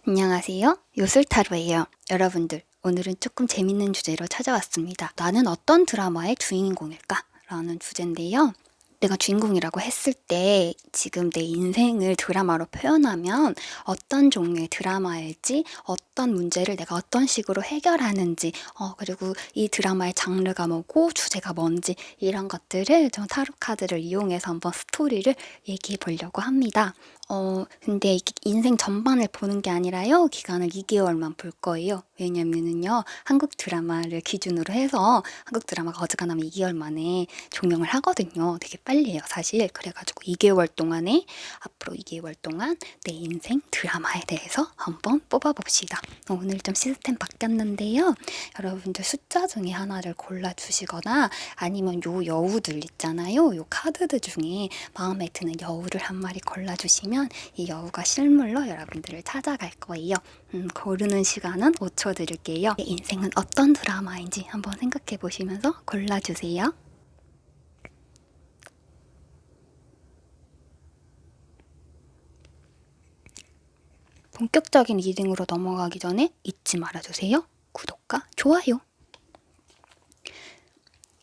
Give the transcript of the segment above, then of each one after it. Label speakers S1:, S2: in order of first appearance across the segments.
S1: 안녕하세요. 요술타로예요. 여러분들, 오늘은 조금 재밌는 주제로 찾아왔습니다. 나는 어떤 드라마의 주인공일까? 라는 주제인데요. 내가 주인공이라고 했을 때 지금 내 인생을 드라마로 표현하면 어떤 종류의 드라마일지, 어떤 문제를 내가 어떤 식으로 해결하는지, 그리고 이 드라마의 장르가 뭐고 주제가 뭔지 이런 것들을 좀 타로 카드를 이용해서 한번 스토리를 얘기해 보려고 합니다. 근데 이게 인생 전반을 보는 게 아니라요. 기간을 2개월만 볼 거예요. 왜냐면은요. 한국 드라마를 기준으로 해서 한국 드라마가 어지간하면 2개월 만에 종영을 하거든요. 되게 빨리 해요, 사실. 그래가지고 2개월 동안에 앞으로 2개월 동안 내 인생 드라마에 대해서 한번 뽑아봅시다. 오늘 좀 시스템 바뀌었는데요. 여러분들 숫자 중에 하나를 골라주시거나 아니면 요 여우들 있잖아요. 요 카드들 중에 마음에 드는 여우를 한 마리 골라주시면 이 여우가 실물로 여러분들을 찾아갈 거예요. 고르는 시간은 5초 드릴게요. 내 인생은 어떤 드라마인지 한번 생각해 보시면서 골라주세요. 본격적인 리딩으로 넘어가기 전에 잊지 말아주세요. 구독과 좋아요.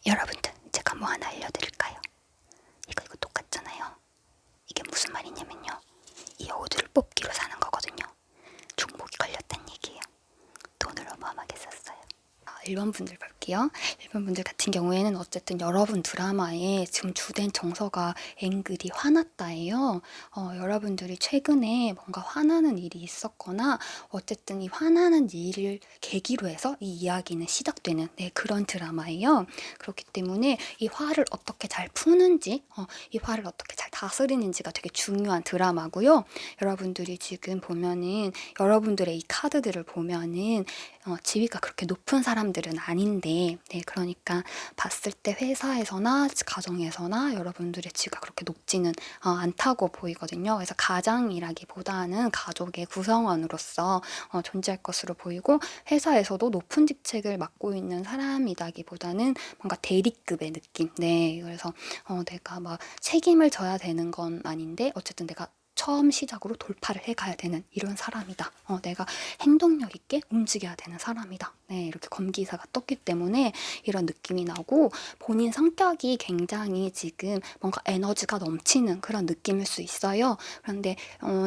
S1: 여러분들, 제가 뭐 하나 알려드릴까요? 이거 똑같잖아요. 이게 무슨 말이냐면요. 이 여우들을 뽑기로 사는 거거든요. 중복이 걸렸단 얘기예요. 돈을 어마어마하게 썼어요. 1번 분들 볼게요. 1번 분들 같은 경우에는 어쨌든 여러분 드라마에 지금 주된 정서가 앵글이 화났다예요. 여러분들이 최근에 뭔가 화나는 일이 있었거나 어쨌든 이 화나는 일을 계기로 해서 이 이야기는 시작되는 그런 드라마예요. 그렇기 때문에 이 화를 어떻게 잘 푸는지, 이 화를 어떻게 잘 다스리는지가 되게 중요한 드라마고요. 여러분들이 지금 보면은 여러분들의 이 카드들을 보면은 지위가 그렇게 높은 사람들은 아닌데, 그러니까 봤을 때 회사에서나 가정에서나 여러분들의 지위가 그렇게 높지는 않다고 보이거든요. 그래서 가장이라기보다는 가족의 구성원으로서 존재할 것으로 보이고, 회사에서도 높은 직책을 맡고 있는 사람이라기보다는 뭔가 대리급의 느낌. 그래서 내가 막 책임을 져야 되는 건 아닌데 어쨌든 내가 처음 시작으로 돌파를 해가야 되는 이런 사람이다. 내가 행동력 있게 움직여야 되는 사람이다. 이렇게 검기사가 떴기 때문에 이런 느낌이 나고, 본인 성격이 굉장히 지금 뭔가 에너지가 넘치는 그런 느낌일 수 있어요. 그런데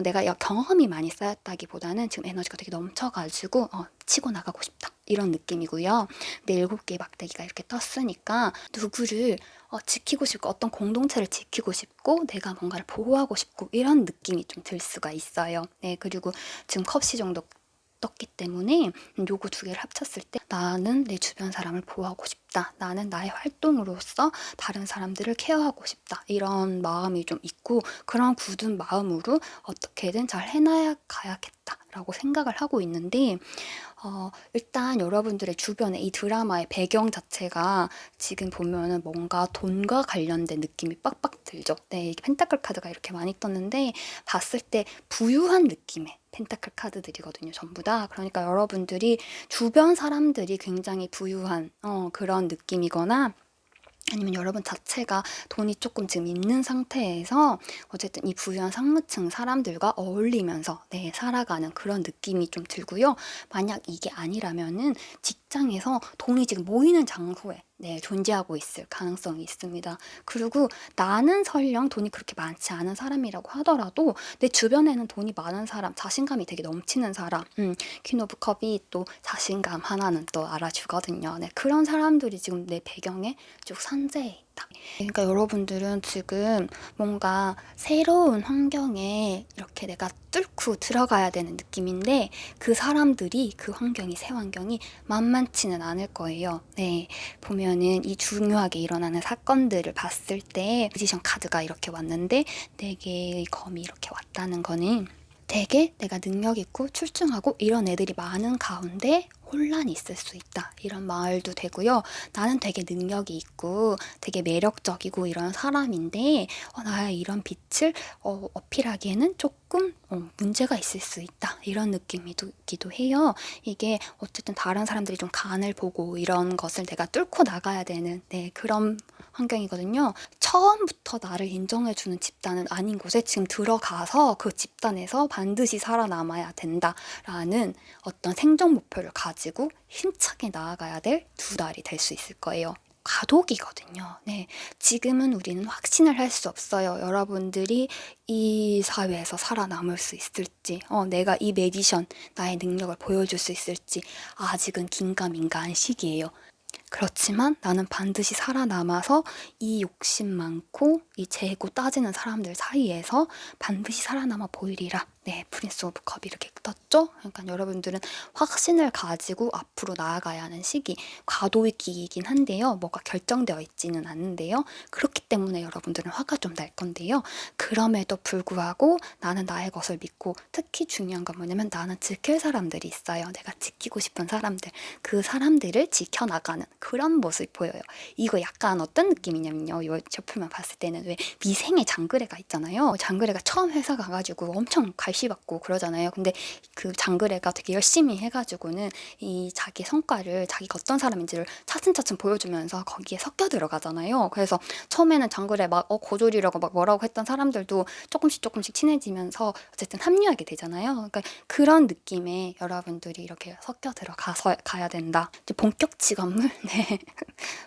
S1: 내가 경험이 많이 쌓였다기보다는 지금 에너지가 되게 넘쳐가지고 치고 나가고 싶다. 이런 느낌이고요. 근데 7개의 막대기가 이렇게 떴으니까 누구를 지키고 싶고 어떤 공동체를 지키고 싶고 내가 뭔가를 보호하고 싶고 이런 느낌이 좀 들 수가 있어요. 그리고 지금 컵시 정도 떴기 때문에 요거 2개를 합쳤을 때 나는 내 주변 사람을 보호하고 싶다. 나는 나의 활동으로서 다른 사람들을 케어하고 싶다. 이런 마음이 좀 있고, 그런 굳은 마음으로 어떻게든 잘 해나야 가야겠다 라고 생각을 하고 있는데, 일단 여러분들의 주변에 이 드라마의 배경 자체가 지금 보면은 뭔가 돈과 관련된 느낌이 빡빡 들죠. 이게 펜타클 카드가 이렇게 많이 떴는데 봤을 때 부유한 느낌의 펜타클 카드들이거든요, 전부 다. 그러니까 여러분들이 주변 사람들이 굉장히 부유한 그런 느낌이거나, 아니면 여러분 자체가 돈이 조금 지금 있는 상태에서 어쨌든 이 부유한 상류층 사람들과 어울리면서 살아가는 그런 느낌이 좀 들고요. 만약 이게 아니라면은 직장에서 돈이 지금 모이는 장소에 존재하고 있을 가능성이 있습니다. 그리고 나는 설령 돈이 그렇게 많지 않은 사람이라고 하더라도 내 주변에는 돈이 많은 사람, 자신감이 되게 넘치는 사람, 퀸 오브 컵이 또 자신감 하나는 또 알아주거든요. 그런 사람들이 지금 내 배경에 쭉 산재해 있다. 그러니까 여러분들은 지금 뭔가 새로운 환경에 이렇게 내가 뚫고 들어가야 되는 느낌인데, 그 사람들이, 그 환경이, 새 환경이 만만치는 않을 거예요. 보면은 이 중요하게 일어나는 사건들을 봤을 때 포지션 카드가 이렇게 왔는데 4개의 검이 이렇게 왔다는 거는 되게 내가 능력 있고 출중하고 이런 애들이 많은 가운데 혼란이 있을 수 있다. 이런 말도 되고요. 나는 되게 능력이 있고 되게 매력적이고 이런 사람인데 나의 이런 빛을 어필하기에는 조금 문제가 있을 수 있다. 이런 느낌이기도 해요. 이게 어쨌든 다른 사람들이 좀 간을 보고 이런 것을 내가 뚫고 나가야 되는 그런 환경이거든요. 처음부터 나를 인정해주는 집단은 아닌 곳에 지금 들어가서 그 집단에서 반드시 살아남아야 된다라는 어떤 생존 목표를 가지고 힘차게 나아가야 될 두 달이 될 수 있을 거예요. 과도기거든요. 네. 지금은 우리는 확신을 할 수 없어요. 여러분들이 이 사회에서 살아남을 수 있을지, 내가 이 메디션, 나의 능력을 보여줄 수 있을지, 아직은 긴가민가한 시기예요. 그렇지만 나는 반드시 살아남아서 이 욕심 많고 이 재고 따지는 사람들 사이에서 반드시 살아남아 보이리라. 네, 프린스 오브 컵이 이렇게 떴죠? 그러니까 여러분들은 확신을 가지고 앞으로 나아가야 하는 시기, 과도기이긴 한데요. 뭐가 결정되어 있지는 않는데요. 그렇기 때문에 여러분들은 화가 좀 날 건데요. 그럼에도 불구하고 나는 나의 것을 믿고, 특히 중요한 건 뭐냐면 나는 지킬 사람들이 있어요. 내가 지키고 싶은 사람들, 그 사람들을 지켜나가는 그런 모습이 보여요. 이거 약간 어떤 느낌이냐면요. 이 제품만 봤을 때는 왜 미생의 장그래가 있잖아요. 장그래가 처음 회사 가가지고 엄청 갈시받고 그러잖아요. 근데 그 장그래가 되게 열심히 해가지고는 이 자기 성과를, 자기가 어떤 사람인지를 차츰차츰 보여주면서 거기에 섞여 들어가잖아요. 그래서 처음에는 장그래 막 고졸이라고 막 뭐라고 했던 사람들도 조금씩 친해지면서 어쨌든 합류하게 되잖아요. 그러니까 그런 느낌에 여러분들이 이렇게 섞여 들어가서 가야 된다. 이제 본격 직업물? 네.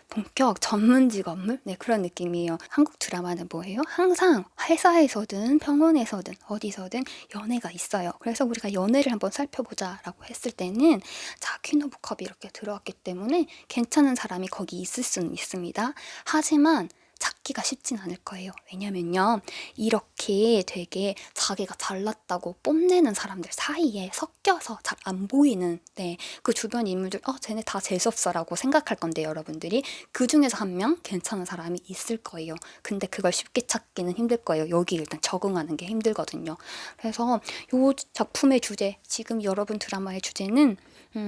S1: 본격 전문 직업물? 네, 그런 느낌이에요. 한국 드라마는 뭐예요? 항상 회사에서든 병원에서든 어디서든 연애가 있어요. 그래서 우리가 연애를 한번 살펴보자라고 했을 때는 자, 퀸 오브 컵이 이렇게 들어왔기 때문에 괜찮은 사람이 거기 있을 수는 있습니다. 하지만 찾기가 쉽진 않을 거예요. 왜냐면요, 이렇게 되게 자기가 잘났다고 뽐내는 사람들 사이에 섞여서 잘 안 보이는, 네, 그 주변 인물들, 쟤네 다 재수없어라고 생각할 건데 여러분들이 그 중에서 한 명 괜찮은 사람이 있을 거예요. 근데 그걸 쉽게 찾기는 힘들 거예요. 여기 일단 적응하는 게 힘들거든요. 그래서 이 작품의 주제, 지금 여러분 드라마의 주제는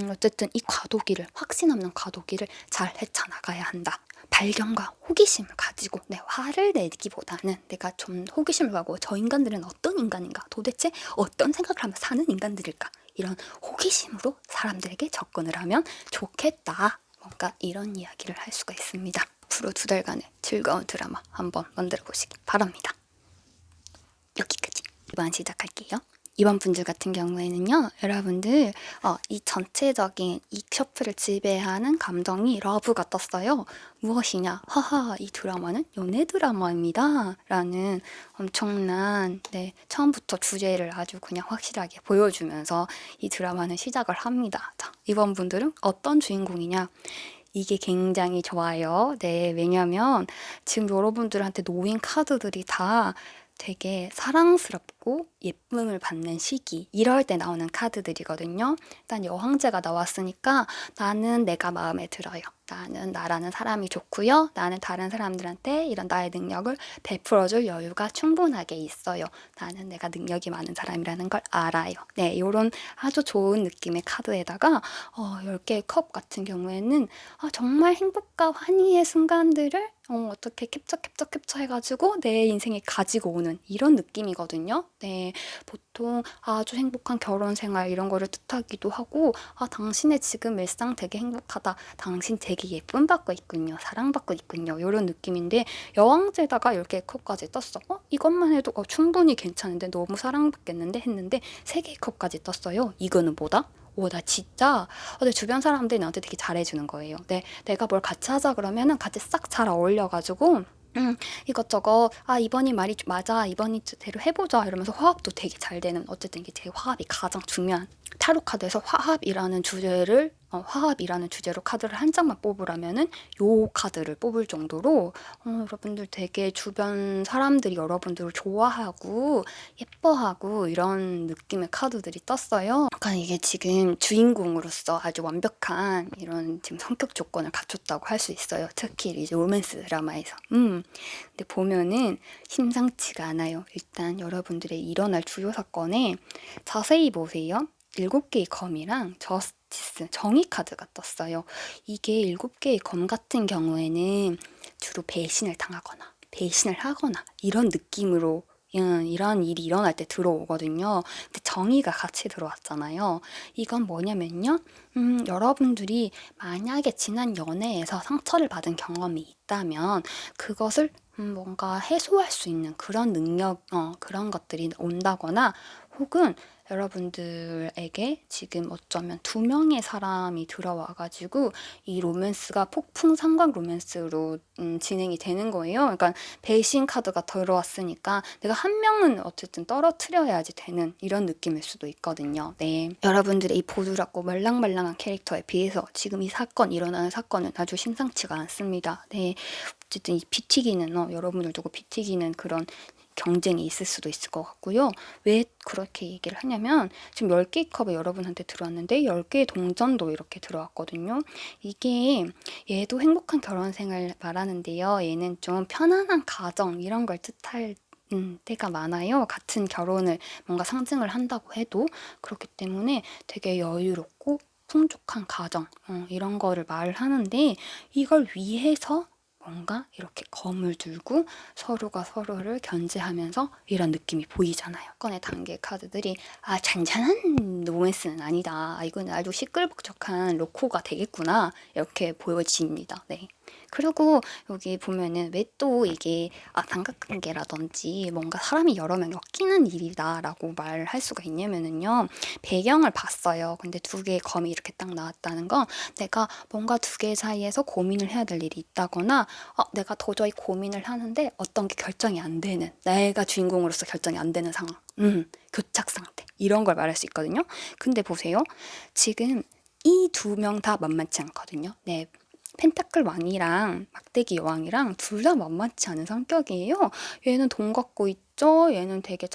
S1: 어쨌든 이 과도기를, 확신 없는 과도기를 잘 헤쳐나가야 한다. 발견과 호기심을 가지고 화를 내기보다는 내가 좀 호기심을 가고 저 인간들은 어떤 인간인가, 도대체 어떤 생각을 하며 사는 인간들일까, 이런 호기심으로 사람들에게 접근을 하면 좋겠다. 뭔가 이런 이야기를 할 수가 있습니다. 앞으로 2달간의 즐거운 드라마 한번 만들어 보시기 바랍니다. 여기까지. 이번 시작할게요. 이번 분들 같은 경우에는요, 여러분들 이 전체적인 이 셔플을 지배하는 감정이 러브가 떴어요. 무엇이냐? 하하, 이 드라마는 연애 드라마입니다. 라는 엄청난, 처음부터 주제를 아주 그냥 확실하게 보여주면서 이 드라마는 시작을 합니다. 자, 이번 분들은 어떤 주인공이냐? 이게 굉장히 좋아요. 네, 왜냐면 지금 여러분들한테 놓인 카드들이 다 되게 사랑스럽고 예쁨을 받는 시기, 이럴 때 나오는 카드들이거든요. 일단 여왕제가 나왔으니까 나는 내가 마음에 들어요. 나는 나라는 사람이 좋고요. 나는 다른 사람들한테 이런 나의 능력을 베풀어줄 여유가 충분하게 있어요. 나는 내가 능력이 많은 사람이라는 걸 알아요. 네, 이런 아주 좋은 느낌의 카드에다가 10개의 컵 같은 경우에는 정말 행복과 환희의 순간들을 어떻게 캡처 해가지고 내 인생에 가지고 오는 이런 느낌이거든요. 네, 보통 아주 행복한 결혼 생활 이런 거를 뜻하기도 하고, 당신의 지금 일상 되게 행복하다, 당신 되게 예쁨 받고 있군요, 사랑받고 있군요, 이런 느낌인데 여왕제에다가 이렇게 컵까지 떴어. 이것만 해도 충분히 괜찮은데, 너무 사랑받겠는데 했는데 3개의 컵까지 떴어요. 이거는 뭐다? 나 진짜 내 주변 사람들이 나한테 되게 잘해주는 거예요. 내가 뭘 같이 하자 그러면은 같이 싹 잘 어울려가지고 이것저것 이번이 말이 맞아, 이번이 대로 해보자 이러면서 화합도 되게 잘 되는, 어쨌든 이게 제 화합이 가장 중요한 타로 카드에서 화합이라는 주제로 카드를 한 장만 뽑으라면은 요 카드를 뽑을 정도로 여러분들 되게 주변 사람들이 여러분들을 좋아하고 예뻐하고 이런 느낌의 카드들이 떴어요. 그러니까 이게 지금 주인공으로서 아주 완벽한 이런 지금 성격 조건을 갖췄다고 할 수 있어요. 특히 이제 로맨스 드라마에서. 근데 보면은 심상치가 않아요. 일단 여러분들의 일어날 주요 사건에 자세히 보세요. 7개의 검이랑 저스티스, 정의 카드가 떴어요. 이게 7개의 검 같은 경우에는 주로 배신을 당하거나 배신을 하거나 이런 느낌으로 이런 일이 일어날 때 들어오거든요. 근데 정의가 같이 들어왔잖아요. 이건 뭐냐면요. 여러분들이 만약에 지난 연애에서 상처를 받은 경험이 있다면 그것을 뭔가 해소할 수 있는 그런 능력, 그런 것들이 온다거나 혹은 여러분들에게 지금 어쩌면 두 명의 사람이 들어와가지고 이 로맨스가 폭풍 삼각 로맨스로 진행이 되는 거예요. 그러니까 배신 카드가 들어왔으니까 내가 한 명은 어쨌든 떨어뜨려야지 되는 이런 느낌일 수도 있거든요. 네. 여러분들의 이 보드랍고 말랑말랑한 캐릭터에 비해서 지금 이 사건, 일어나는 사건은 아주 심상치가 않습니다. 네. 어쨌든 이 피 튀기는, 여러분을 두고 피 튀기는 그런 경쟁이 있을 수도 있을 것 같고요. 왜 그렇게 얘기를 하냐면 지금 10개의 컵이 여러분한테 들어왔는데 10개의 동전도 이렇게 들어왔거든요. 이게 얘도 행복한 결혼 생활 말하는데요. 얘는 좀 편안한 가정 이런 걸 뜻할 때가 많아요. 같은 결혼을 뭔가 상징을 한다고 해도 그렇기 때문에 되게 여유롭고 풍족한 가정 이런 거를 말을 하는데 이걸 위해서 뭔가 이렇게 검을 들고 서로가 서로를 견제하면서 이런 느낌이 보이잖아요. 건의 단계 카드들이 잔잔한 로맨스는 아니다. 이건 아주 시끌벅적한 로코가 되겠구나. 이렇게 보여집니다. 네. 그리고 여기 보면은 왜 또 이게 삼각관계라든지 뭔가 사람이 여러 명 엮이는 일이다라고 말할 수가 있냐면은요. 배경을 봤어요. 근데 두 개의 검이 이렇게 딱 나왔다는 건 내가 뭔가 두 개 사이에서 고민을 해야 될 일이 있다거나 내가 도저히 고민을 하는데 어떤 게 결정이 안 되는 내가 주인공으로서 결정이 안 되는 상황 교착 상태 이런 걸 말할 수 있거든요. 근데 보세요. 지금 이 두 명 다 만만치 않거든요. 네. 펜타클 왕이랑 막대기 여왕이랑 둘 다 만만치 않은 성격이에요. 얘는 돈 갖고 있죠. 얘는 되게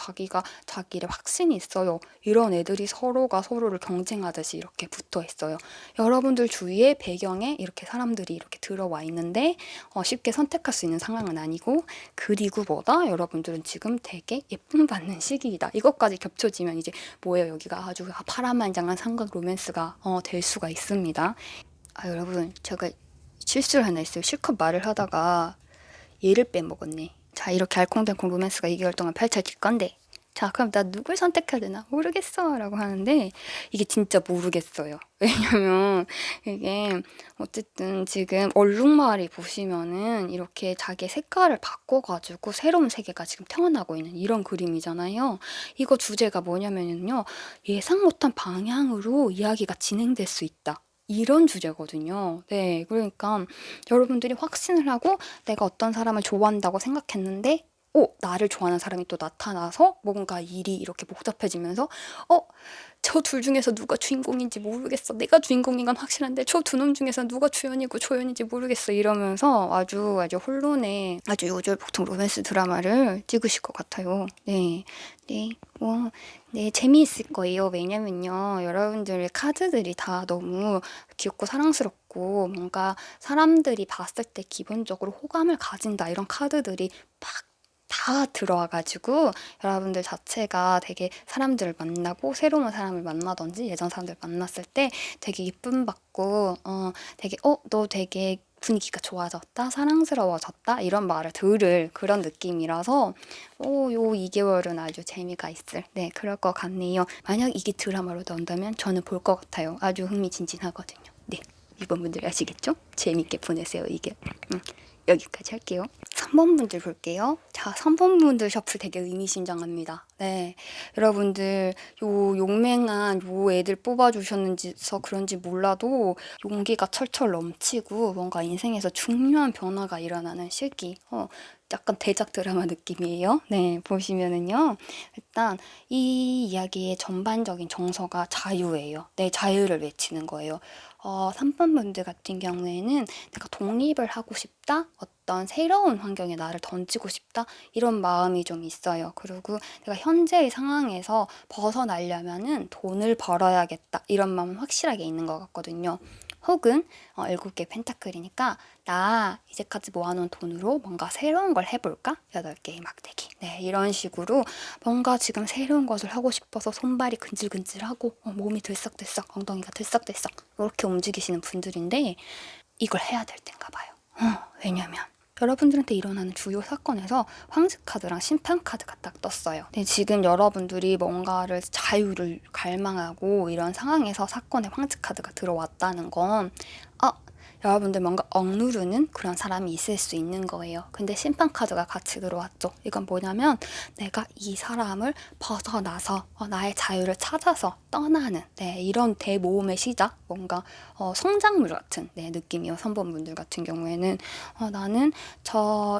S1: 자기를 확신이 있어요. 이런 애들이 서로가 서로를 경쟁하듯이 이렇게 붙어 있어요. 여러분들 주위에 배경에 이렇게 사람들이 이렇게 들어와 있는데 쉽게 선택할 수 있는 상황은 아니고 그리고 뭐다? 여러분들은 지금 되게 예쁨 받는 시기이다. 이것까지 겹쳐지면 이제 뭐예요? 여기가 아주 파란만장한 삼각 로맨스가 될 수가 있습니다. 여러분 제가 실수를 하나 했어요. 실컷 말을 하다가 얘를 빼먹었네. 자, 이렇게 알콩달콩 로맨스가 2개월 동안 펼쳐질 건데 자, 그럼 나 누굴 선택해야 되나? 모르겠어 라고 하는데 이게 진짜 모르겠어요. 왜냐면 이게 어쨌든 지금 얼룩말이 보시면은 이렇게 자기 색깔을 바꿔가지고 새로운 세계가 지금 태어나고 있는 이런 그림이잖아요. 이거 주제가 뭐냐면요. 예상 못한 방향으로 이야기가 진행될 수 있다. 이런 주제거든요. 네, 그러니까 여러분들이 확신을 하고 내가 어떤 사람을 좋아한다고 생각했는데 나를 좋아하는 사람이 또 나타나서 뭔가 일이 이렇게 복잡해지면서 저 둘 중에서 누가 주인공인지 모르겠어. 내가 주인공인 건 확실한데 저 두 놈 중에서 누가 주연이고 조연인지 모르겠어. 이러면서 아주 혼돈의 아주 요절복통 로맨스 드라마를 찍으실 것 같아요. 네. 네. 네, 재미있을 거예요. 왜냐면요. 여러분들의 카드들이 다 너무 귀엽고 사랑스럽고 뭔가 사람들이 봤을 때 기본적으로 호감을 가진다. 이런 카드들이 다 들어와가지고 여러분들 자체가 되게 사람들을 만나고 새로운 사람을 만나든지 예전 사람들 만났을 때 되게 이쁨 받고 되게 너 되게 분위기가 좋아졌다, 사랑스러워졌다 이런 말을 들을 그런 느낌이라서 요 2개월은 아주 재미가 있을 그럴 것 같네요. 만약 이게 드라마로 나온다면 저는 볼 것 같아요. 아주 흥미진진하거든요. 네, 이번 분들 아시겠죠? 재밌게 보내세요. 이게 여기까지 할게요. 3번분들 볼게요. 자, 3번분들 셔플 되게 의미심장합니다. 네, 여러분들 요 용맹한 요 애들 뽑아주셨는지서 그런지 몰라도 용기가 철철 넘치고 뭔가 인생에서 중요한 변화가 일어나는 시기. 약간 대작 드라마 느낌이에요. 네, 보시면은요. 일단 이 이야기의 전반적인 정서가 자유예요. 내 자유를 외치는 거예요. 3번 분들 같은 경우에는 내가 독립을 하고 싶다? 어떤 새로운 환경에 나를 던지고 싶다? 이런 마음이 좀 있어요. 그리고 내가 현재의 상황에서 벗어나려면은 돈을 벌어야겠다. 이런 마음은 확실하게 있는 것 같거든요. 혹은 7개 펜타클이니까 나 이제까지 모아놓은 돈으로 뭔가 새로운 걸 해볼까? 8개의 막대기. 네, 이런 식으로 뭔가 지금 새로운 것을 하고 싶어서 손발이 근질근질하고 몸이 들썩들썩, 엉덩이가 들썩들썩 이렇게 움직이시는 분들인데 이걸 해야 될 땐가 봐요. 왜냐면 여러분들한테 일어나는 주요 사건에서 황제카드랑 심판카드가 딱 떴어요. 근데 지금 여러분들이 뭔가를 자유를 갈망하고 이런 상황에서 사건에 황제카드가 들어왔다는 건 여러분들 뭔가 억누르는 그런 사람이 있을 수 있는 거예요. 근데 심판카드가 같이 들어왔죠. 이건 뭐냐면 내가 이 사람을 벗어나서 나의 자유를 찾아서 떠나는 이런 대모험의 시작, 뭔가 성장물 같은 느낌이요. 3번 분들 같은 경우에는 나는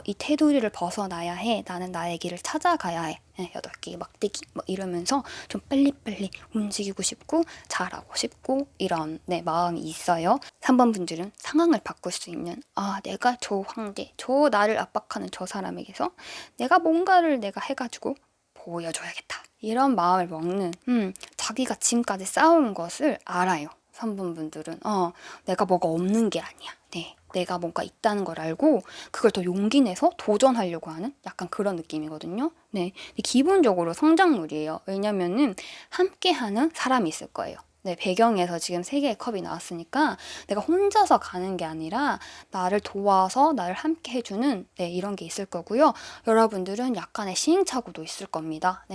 S1: 이 테두리를 벗어나야 해. 나는 나의 길을 찾아가야 해. 8개 막대기 이러면서 좀 빨리빨리 움직이고 싶고 잘하고 싶고 이런 마음이 있어요. 3번 분들은 상황을 바꿀 수 있는 내가 저 황제, 저 나를 압박하는 저 사람에게서 내가 뭔가를 내가 해가지고 보여줘야겠다. 이런 마음을 먹는 자기가 지금까지 쌓아온 것을 알아요. 3번 분들은 내가 뭐가 없는 게 아니야. 내가 뭔가 있다는 걸 알고 그걸 더 용기 내서 도전하려고 하는 약간 그런 느낌이거든요. 근데 기본적으로 성장물이에요. 왜냐면은 함께하는 사람이 있을 거예요. 배경에서 지금 3개의 컵이 나왔으니까 내가 혼자서 가는 게 아니라 나를 도와서 나를 함께 해주는 이런 게 있을 거고요. 여러분들은 약간의 시행착오도 있을 겁니다.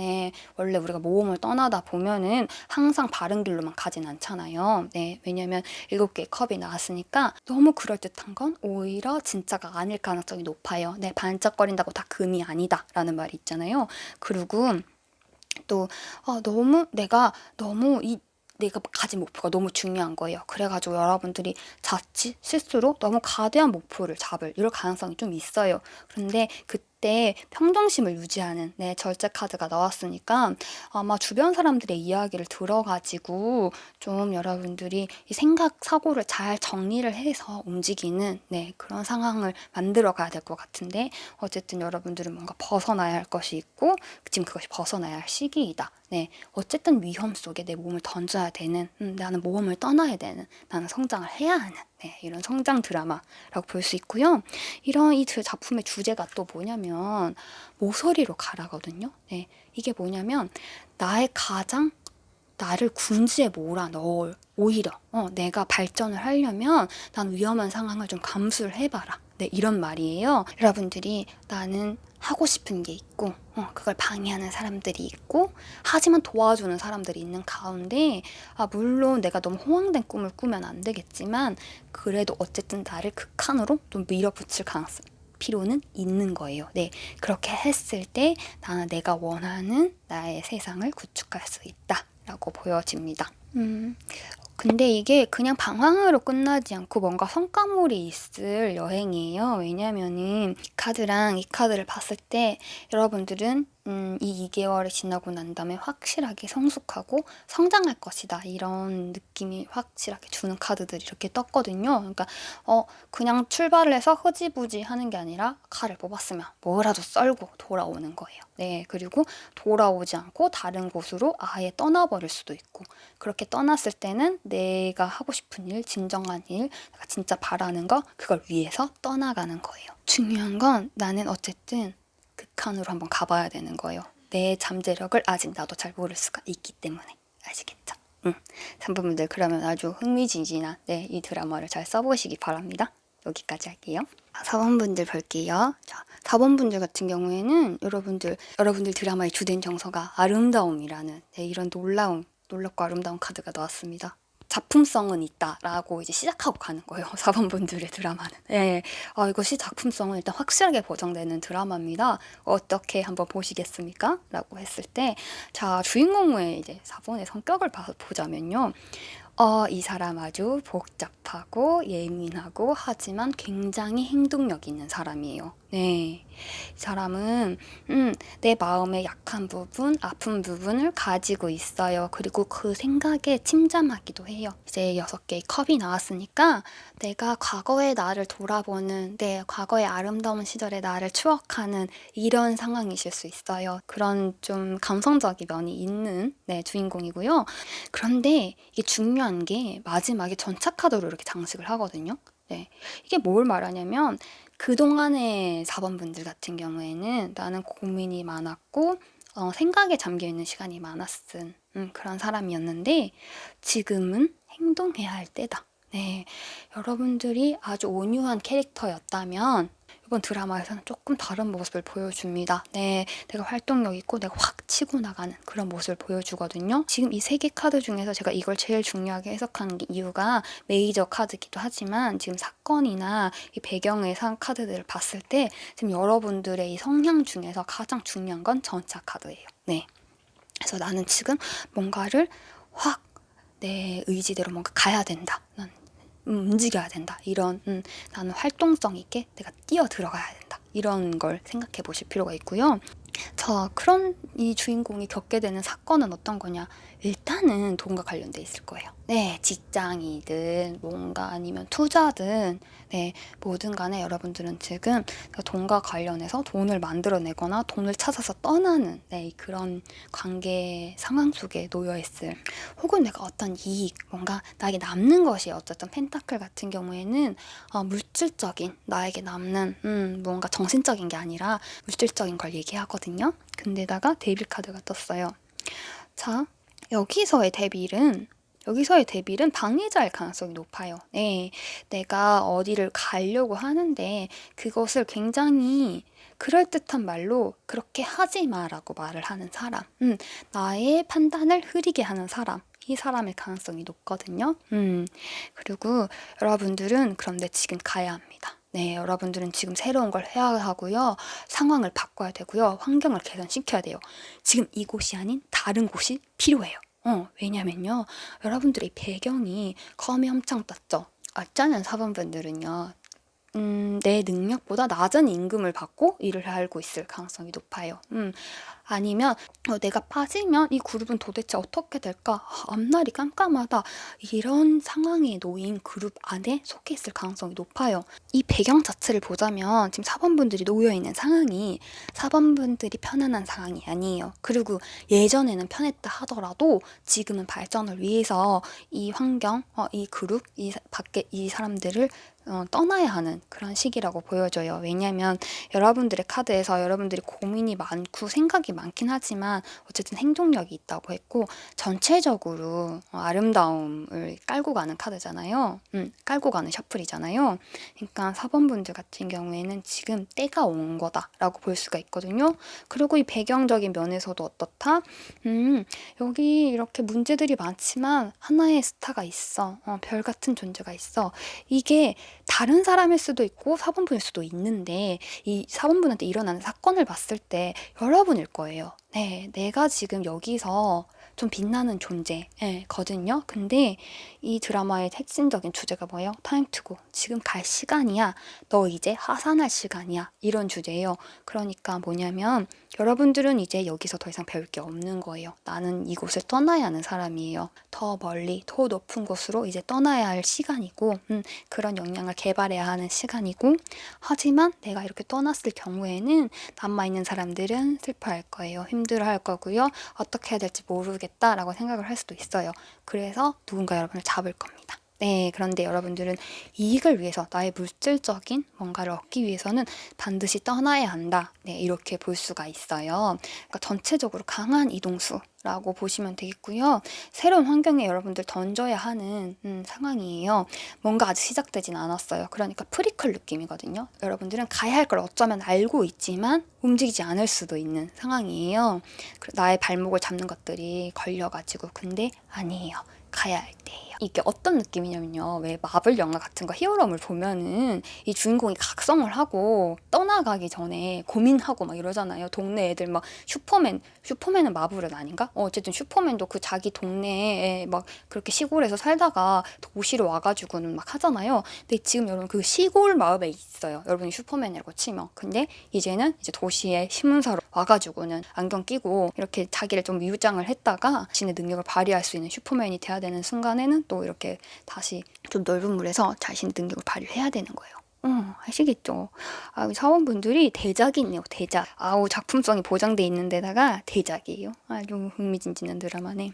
S1: 원래 우리가 모험을 떠나다 보면은 항상 바른 길로만 가진 않잖아요. 왜냐면 7개의 컵이 나왔으니까 너무 그럴듯한 건 오히려 진짜가 아닐 가능성이 높아요. 반짝거린다고 다 금이 아니다 라는 말이 있잖아요. 그리고 또 내가 가진 목표가 너무 중요한 거예요. 그래가지고 여러분들이 자칫 실수로 너무 거대한 목표를 잡을 이럴 가능성이 좀 있어요. 그런데 그때 평정심을 유지하는 절제 카드가 나왔으니까 아마 주변 사람들의 이야기를 들어가지고 좀 여러분들이 이 생각, 사고를 잘 정리를 해서 움직이는 그런 상황을 만들어 가야 될 것 같은데 어쨌든 여러분들은 뭔가 벗어나야 할 것이 있고 지금 그것이 벗어나야 할 시기이다. 어쨌든 위험 속에 내 몸을 던져야 되는 나는 모험을 떠나야 되는 나는 성장을 해야 하는 이런 성장 드라마라고 볼 수 있고요. 이런 이 작품의 주제가 또 뭐냐면 모서리로 가라거든요. 이게 뭐냐면 나를 궁지에 몰아넣을 오히려 내가 발전을 하려면 난 위험한 상황을 좀 감수를 해봐라. 이런 말이에요. 여러분들이 나는 하고 싶은 게 있고 그걸 방해하는 사람들이 있고 하지만 도와주는 사람들이 있는 가운데 물론 내가 너무 허황된 꿈을 꾸면 안 되겠지만 그래도 어쨌든 나를 극한으로 좀 밀어붙일 가능성 필요는 있는 거예요. 그렇게 했을 때 나는 내가 원하는 나의 세상을 구축할 수 있다 라고 보여집니다. 근데 이게 그냥 방황으로 끝나지 않고 뭔가 성과물이 있을 여행이에요. 왜냐면은 이 카드를 봤을 때 여러분들은 이 2개월이 지나고 난 다음에 확실하게 성숙하고 성장할 것이다. 이런 느낌이 확실하게 주는 카드들이 이렇게 떴거든요. 그러니까 그냥 출발을 해서 흐지부지 하는 게 아니라 칼을 뽑았으면 뭐라도 썰고 돌아오는 거예요. 그리고 돌아오지 않고 다른 곳으로 아예 떠나버릴 수도 있고 그렇게 떠났을 때는 내가 하고 싶은 일, 진정한 일, 내가 진짜 바라는 거 그걸 위해서 떠나가는 거예요. 중요한 건 나는 어쨌든 극한으로 한번 가봐야 되는 거예요. 내 잠재력을 아직 나도 잘 모를 수가 있기 때문에. 아시겠죠? 3분분들 그러면 아주 흥미진진한 이 드라마를 잘 써보시기 바랍니다. 여기까지 할게요. 4번분들 볼게요. 자, 4번분들 같은 경우에는 여러분들 드라마의 주된 정서가 아름다움이라는 이런 놀랍고 아름다운 카드가 나왔습니다. 작품성은 있다라고 이제 시작하고 가는 거예요. 4번분들의 드라마는. 이것이 작품성은 일단 확실하게 보장되는 드라마입니다. 어떻게 한번 보시겠습니까? 라고 했을 때, 자, 주인공의 이제 4번의 성격을 보자면요. 이 사람 아주 복잡하고 예민하고 하지만 굉장히 행동력 있는 사람이에요. 이 사람은 내 마음의 약한 부분, 아픈 부분을 가지고 있어요. 그리고 그 생각에 침잠하기도 해요. 이제 6개의 컵이 나왔으니까 내가 과거의 나를 돌아보는 과거의 아름다운 시절의 나를 추억하는 이런 상황이실 수 있어요. 그런 좀 감성적인 면이 있는 주인공이고요. 그런데 이게 중요한 게 마지막에 전차 카드로 이렇게 장식을 하거든요. 이게 뭘 말하냐면 그동안의 4번분들 같은 경우에는 나는 고민이 많았고 생각에 잠겨있는 시간이 많았은 그런 사람이었는데 지금은 행동해야 할 때다. 여러분들이 아주 온유한 캐릭터였다면 이번 드라마에서는 조금 다른 모습을 보여줍니다. 네, 내가 활동력 있고 내가 확 치고 나가는 그런 모습을 보여주거든요. 지금 이 세 개 카드 중에서 제가 이걸 제일 중요하게 해석한 이유가 메이저 카드기도 하지만 지금 사건이나 이 배경의 카드들을 봤을 때 지금 여러분들의 이 성향 중에서 가장 중요한 건 전차 카드예요. 네. 그래서 나는 지금 뭔가를 확 내 의지대로 뭔가 가야 된다. 난 움직여야 된다. 이런 나는 활동성 있게 내가 뛰어 들어가야 된다. 이런 걸 생각해 보실 필요가 있고요. 자, 그런 이 주인공이 겪게 되는 사건은 어떤 거냐? 일단은 돈과 관련돼 있을 거예요. 네, 직장이든 뭔가 아니면 투자든 네, 뭐든 간에 여러분들은 지금 돈과 관련해서 돈을 만들어내거나 돈을 찾아서 떠나는 네, 그런 관계 상황 속에 놓여 있을 혹은 내가 어떤 이익, 뭔가 나에게 남는 것이 어쨌든 펜타클 같은 경우에는 물질적인 나에게 남는 뭔가 정신적인 게 아니라 물질적인 걸 얘기하거든요. 근데다가 데빌 카드가 떴어요. 자, 여기서의 데빌은 방해자일 가능성이 높아요. 네, 내가 어디를 가려고 하는데 그것을 굉장히 그럴듯한 말로 그렇게 하지 마라고 말을 하는 사람, 나의 판단을 흐리게 하는 사람, 이 사람일 가능성이 높거든요. 그리고 여러분들은 그런데 지금 가야 합니다. 네, 여러분들은 지금 새로운 걸 해야 하고요. 상황을 바꿔야 되고요. 환경을 개선시켜야 돼요. 지금 이곳이 아닌 다른 곳이 필요해요. 왜냐면요. 여러분들의 배경이 검이 엄청 떴죠. 어쩌면 사범분들은요. 내 능력보다 낮은 임금을 받고 일을 하고 있을 가능성이 높아요. 아니면 내가 빠지면 이 그룹은 도대체 어떻게 될까? 앞날이 깜깜하다. 이런 상황에 놓인 그룹 안에 속해 있을 가능성이 높아요. 이 배경 자체를 보자면 지금 사범분들이 놓여 있는 상황이 사범분들이 편안한 상황이 아니에요. 그리고 예전에는 편했다 하더라도 지금은 발전을 위해서 이 환경, 이 그룹, 밖에 이 사람들을 떠나야 하는 그런 시기라고 보여져요. 왜냐하면 여러분들의 카드에서 여러분들이 고민이 많고 생각이 많긴 하지만 어쨌든 행동력이 있다고 했고 전체적으로 아름다움을 깔고 가는 카드잖아요. 깔고 가는 셔플이잖아요. 그러니까 사범분들 같은 경우에는 지금 때가 온 거다라고 볼 수가 있거든요. 그리고 이 배경적인 면에서도 어떻다? 여기 이렇게 문제들이 많지만 하나의 스타가 있어. 별 같은 존재가 있어. 이게 다른 사람일 수도 있고 사범분일 수도 있는데 이 사범분한테 일어나는 사건을 봤을 때 여러분일 거예요. 네, 내가 지금 여기서 좀 빛나는 존재거든요. 근데 이 드라마의 핵심적인 주제가 뭐예요? 타임 투고. 지금 갈 시간이야. 너 이제 하산할 시간이야. 이런 주제예요. 그러니까 뭐냐면 여러분들은 이제 여기서 더 이상 배울 게 없는 거예요. 나는 이곳을 떠나야 하는 사람이에요. 더 멀리, 더 높은 곳으로 이제 떠나야 할 시간이고 그런 역량을 개발해야 하는 시간이고 하지만 내가 이렇게 떠났을 경우에는 남아있는 사람들은 슬퍼할 거예요. 힘들어할 거고요. 어떻게 해야 될지 모르겠다라고 생각을 할 수도 있어요. 그래서 누군가 여러분을 잡을 겁니다. 네, 그런데 여러분들은 이익을 위해서 나의 물질적인 뭔가를 얻기 위해서는 반드시 떠나야 한다. 네, 이렇게 볼 수가 있어요. 그러니까 전체적으로 강한 이동수라고 보시면 되겠고요. 새로운 환경에 여러분들 던져야 하는 상황이에요. 뭔가 아직 시작되진 않았어요. 그러니까 프리퀄 느낌이거든요. 여러분들은 가야 할 걸 어쩌면 알고 있지만 움직이지 않을 수도 있는 상황이에요. 나의 발목을 잡는 것들이 걸려가지고 근데 아니에요. 가야 할 때예요. 이게 어떤 느낌이냐면요. 왜 마블 영화 같은 거 히어로물 보면은 이 주인공이 각성을 하고 떠나가기 전에 고민하고 막 이러잖아요. 동네 애들 막 슈퍼맨은 마블은 아닌가? 어쨌든 슈퍼맨도 그 자기 동네에 막 그렇게 시골에서 살다가 도시로 와가지고는 막 하잖아요. 근데 지금 여러분 그 시골 마을에 있어요. 여러분이 슈퍼맨이라고 치면. 근데 이제는 이제 도시에 신문사로 와가지고는 안경 끼고 이렇게 자기를 좀 위우장을 했다가 자신의 능력을 발휘할 수 있는 슈퍼맨이 돼야 되는 순간에는 또 이렇게 다시 좀 넓은 물에서 자신의 능력을 발휘해야 되는 거예요. 아시겠죠? 사원분들이 대작이 있네요. 대작. 작품성이 보장돼 있는 데다가 대작이에요. 아주 흥미진진한 드라마네.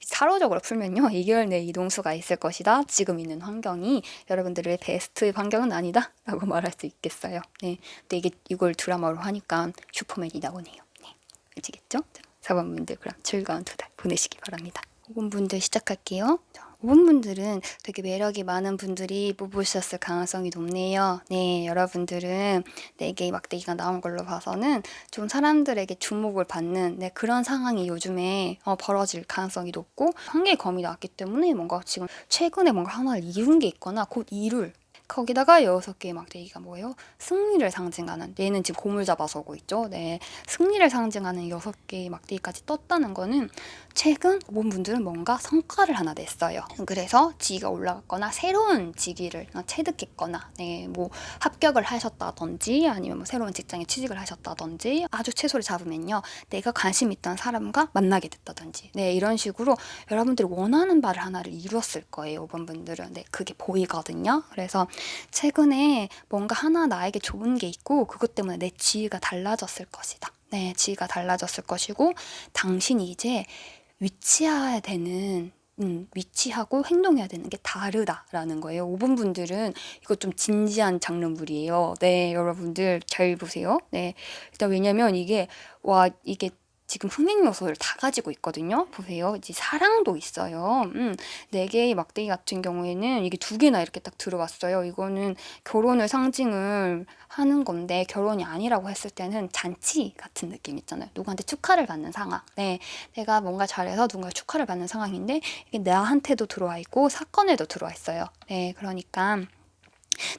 S1: 사로적으로 풀면요. 2개월 내에 이동수가 있을 것이다. 지금 있는 환경이 여러분들의 베스트 환경은 아니다. 라고 말할 수 있겠어요. 네. 근데 이걸 드라마로 하니까 슈퍼맨이 나오네요. 네. 아시겠죠? 사원분들 그럼 즐거운 2달 보내시기 바랍니다. 5분들 시작할게요. 5번 분들은 되게 매력이 많은 분들이 뽑으셨을 가능성이 높네요. 네, 여러분들은 4개의 막대기가 나온 걸로 봐서는 좀 사람들에게 주목을 받는 그런 상황이 요즘에 벌어질 가능성이 높고, 한 개의 검이 나왔기 때문에 뭔가 지금 최근에 뭔가 하나를 이룬 게 있거나 곧 이룰, 거기다가 6개의 막대기가 뭐예요? 승리를 상징하는, 얘는 지금 곰을 잡아서 오고 있죠. 네, 승리를 상징하는 6개의 막대기까지 떴다는 거는 최근 5번 분들은 뭔가 성과를 하나 냈어요. 그래서 지위가 올라갔거나 새로운 직위를 체득했거나, 뭐 합격을 하셨다든지 아니면 뭐 새로운 직장에 취직을 하셨다든지, 아주 채소를 잡으면요, 내가 관심 있던 사람과 만나게 됐다든지, 이런 식으로 여러분들이 원하는 바를 하나를 이루었을 거예요. 5번 분들은. 그게 보이거든요. 그래서 최근에 뭔가 하나 나에게 좋은 게 있고 그것 때문에 내 지위가 달라졌을 것이다. 지위가 달라졌을 것이고, 당신이 이제 위치해야 되는 위치하고 행동해야 되는 게 다르다라는 거예요. 5번 분들은 이거 좀 진지한 장르물이에요. 여러분들 잘 보세요. 일단 왜냐면 이게 지금 흥행 요소를 다 가지고 있거든요. 보세요. 이제 사랑도 있어요. 4개의 막대기 같은 경우에는 이게 2개나 이렇게 딱 들어왔어요. 이거는 결혼을 상징을 하는 건데, 결혼이 아니라고 했을 때는 잔치 같은 느낌 있잖아요. 누구한테 축하를 받는 상황. 내가 뭔가 잘해서 누군가 축하를 받는 상황인데, 이게 나한테도 들어와 있고 사건에도 들어와 있어요. 그러니까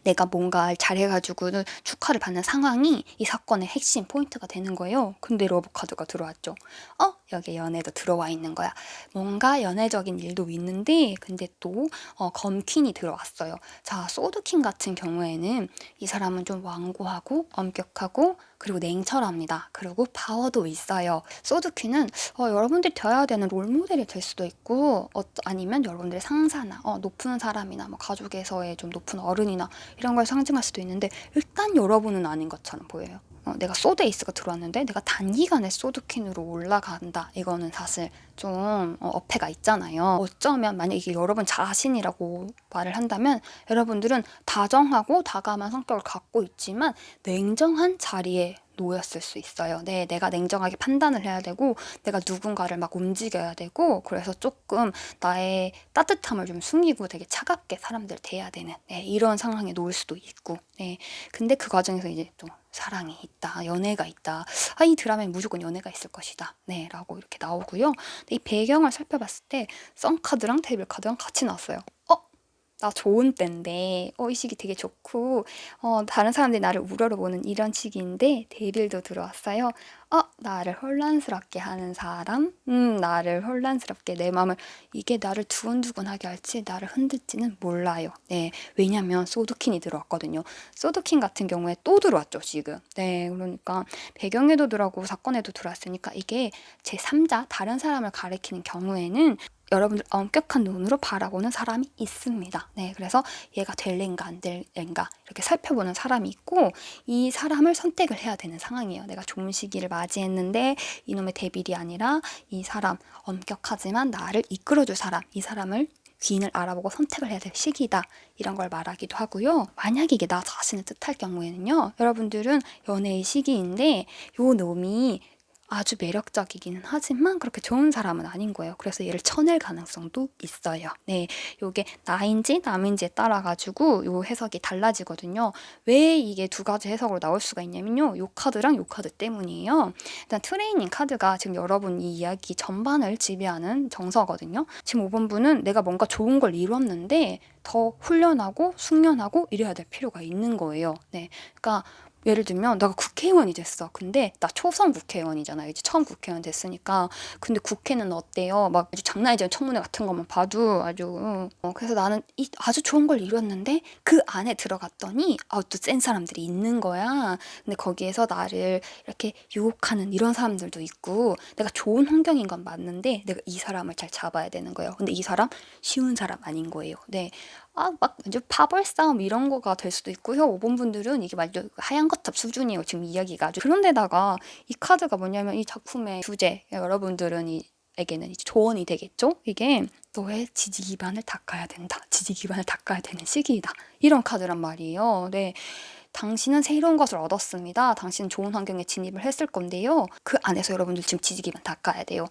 S1: 내가 뭔가 잘해가지고는 축하를 받는 상황이 이 사건의 핵심 포인트가 되는 거예요. 근데 러브카드가 들어왔죠. 여기 연애도 들어와 있는 거야. 뭔가 연애적인 일도 있는데, 근데 또 검퀸이 들어왔어요. 자, 소드퀸 같은 경우에는 이 사람은 좀 완고하고 엄격하고 그리고 냉철합니다. 그리고 파워도 있어요. 소드퀸은 여러분들이 되어야 되는 롤모델이 될 수도 있고, 아니면 여러분들의 상사나 높은 사람이나 뭐 가족에서의 좀 높은 어른이나 이런 걸 상징할 수도 있는데, 일단 여러분은 아닌 것처럼 보여요. 내가 소드 에이스가 들어왔는데 내가 단기간에 소드퀸으로 올라간다, 이거는 사실 좀 어폐가 있잖아요. 어쩌면 만약 이게 여러분 자신이라고 말을 한다면, 여러분들은 다정하고 다감한 성격을 갖고 있지만 냉정한 자리에 놓였을 수 있어요. 내가 냉정하게 판단을 해야 되고, 내가 누군가를 막 움직여야 되고, 그래서 조금 나의 따뜻함을 좀 숨기고 되게 차갑게 사람들 대해야 되는 이런 상황에 놓을 수도 있고, 근데 그 과정에서 이제 또 사랑이 있다, 연애가 있다, 이 드라마에 무조건 연애가 있을 것이다, 라고 이렇게 나오고요. 근데 이 배경을 살펴봤을 때 썬카드랑 데빌카드랑 같이 나왔어요. 나 좋은 때인데, 이 시기 되게 좋고, 다른 사람들이 나를 우러러 보는 이런 시기인데, 데빌도 들어왔어요. 나를 혼란스럽게 하는 사람? 나를 혼란스럽게, 내 마음을, 이게 나를 두근두근하게 할지, 나를 흔들지는 몰라요. 왜냐면 소드퀸이 들어왔거든요. 소드퀸 같은 경우에 또 들어왔죠, 지금. 그러니까 배경에도 들어가고 사건에도 들어왔으니까, 이게 제3자, 다른 사람을 가리키는 경우에는 여러분들 엄격한 눈으로 바라보는 사람이 있습니다. 그래서 얘가 될랜가 안 될랜가 이렇게 살펴보는 사람이 있고, 이 사람을 선택을 해야 되는 상황이에요. 내가 좋은 시기를 맞이했는데 이놈의 데빌이 아니라 이 사람, 엄격하지만 나를 이끌어줄 사람, 이 사람을 귀인을 알아보고 선택을 해야 될 시기다, 이런 걸 말하기도 하고요. 만약에 이게 나 자신을 뜻할 경우에는요, 여러분들은 연애의 시기인데 요 놈이 아주 매력적이기는 하지만 그렇게 좋은 사람은 아닌 거예요. 그래서 얘를 쳐낼 가능성도 있어요. 요게 나인지 남인지에 따라 가지고 요 해석이 달라지거든요. 왜 이게 2가지 해석으로 나올 수가 있냐면요, 요 카드랑 요 카드 때문이에요. 일단 트레이닝 카드가 지금 여러분 이 이야기 전반을 지배하는 정서거든요. 지금 5번 분은 내가 뭔가 좋은 걸 이뤘는데 더 훈련하고 숙련하고 이래야 될 필요가 있는 거예요. 그러니까 예를 들면 내가 국회의원이 됐어. 근데 나 초선 국회의원이잖아요. 이제 처음 국회의원 됐으니까. 근데 국회는 어때요? 막 아주 장난이잖아요. 청문회 같은 것만 봐도 아주. 그래서 나는 아주 좋은 걸 이뤘는데 그 안에 들어갔더니 또 센 사람들이 있는 거야. 근데 거기에서 나를 이렇게 유혹하는 이런 사람들도 있고, 내가 좋은 환경인 건 맞는데 내가 이 사람을 잘 잡아야 되는 거예요. 근데 이 사람 쉬운 사람 아닌 거예요. 막 완전 파벌 싸움 이런 거가 될 수도 있고요. 5번 분들은 이게 완전 하얀 거탑 수준이에요. 지금 이야기가 아주. 그런데다가 이 카드가 뭐냐면 이 작품의 주제, 여러분들은 에게는 이제 조언이 되겠죠? 이게 너의 지지 기반을 닦아야 된다. 지지 기반을 닦아야 되는 시기이다. 이런 카드란 말이에요. 당신은 새로운 것을 얻었습니다. 당신은 좋은 환경에 진입을 했을 건데요. 그 안에서 여러분들 지금 지지 기반 닦아야 돼요.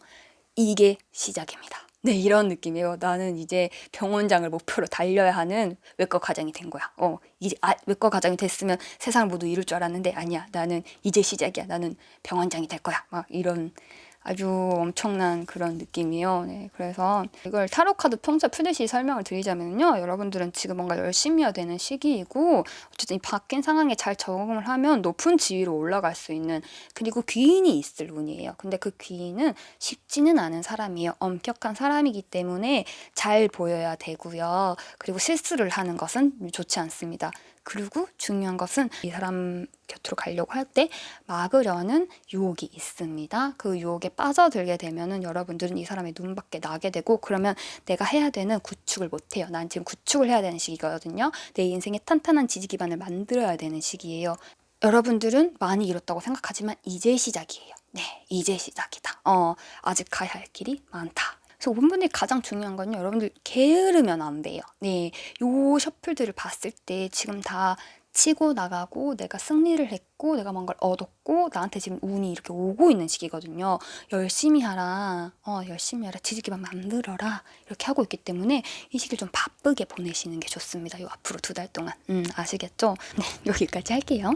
S1: 이게 시작입니다. 네, 이런 느낌이에요. 나는 이제 병원장을 목표로 달려야 하는 외과 과장이 된 거야. 이제 외과 과장이 됐으면 세상을 모두 이룰 줄 알았는데 아니야. 나는 이제 시작이야. 나는 병원장이 될 거야. 막 이런 아주 엄청난 그런 느낌이에요. 네, 그래서 이걸 타로 카드 평소에 풀듯이 설명을 드리자면요. 여러분들은 지금 뭔가 열심히 해야 되는 시기이고 어쨌든 이 바뀐 상황에 잘 적응을 하면 높은 지위로 올라갈 수 있는, 그리고 귀인이 있을 운이에요. 근데 그 귀인은 쉽지는 않은 사람이에요. 엄격한 사람이기 때문에 잘 보여야 되고요. 그리고 실수를 하는 것은 좋지 않습니다. 그리고 중요한 것은 이 사람 곁으로 가려고 할 때 막으려는 유혹이 있습니다. 그 유혹에 빠져들게 되면은 여러분들은 이 사람의 눈밖에 나게 되고, 그러면 내가 해야 되는 구축을 못해요. 난 지금 구축을 해야 되는 시기거든요. 내 인생에 탄탄한 지지 기반을 만들어야 되는 시기예요. 여러분들은 많이 잃었다고 생각하지만 이제 시작이에요. 네, 이제 시작이다. 아직 가야 할 길이 많다. 그래서 5분분이 가장 중요한 건요, 여러분들 게으르면 안 돼요. 네, 요 셔플들을 봤을 때 지금 다 치고 나가고 내가 승리를 했고 내가 뭔가를 얻었고 나한테 지금 운이 이렇게 오고 있는 시기거든요. 열심히 하라. 열심히 하라. 지지기반 만들어라. 이렇게 하고 있기 때문에 이 시기를 좀 바쁘게 보내시는 게 좋습니다. 요 앞으로 2달 동안. 아시겠죠? 네, 여기까지 할게요.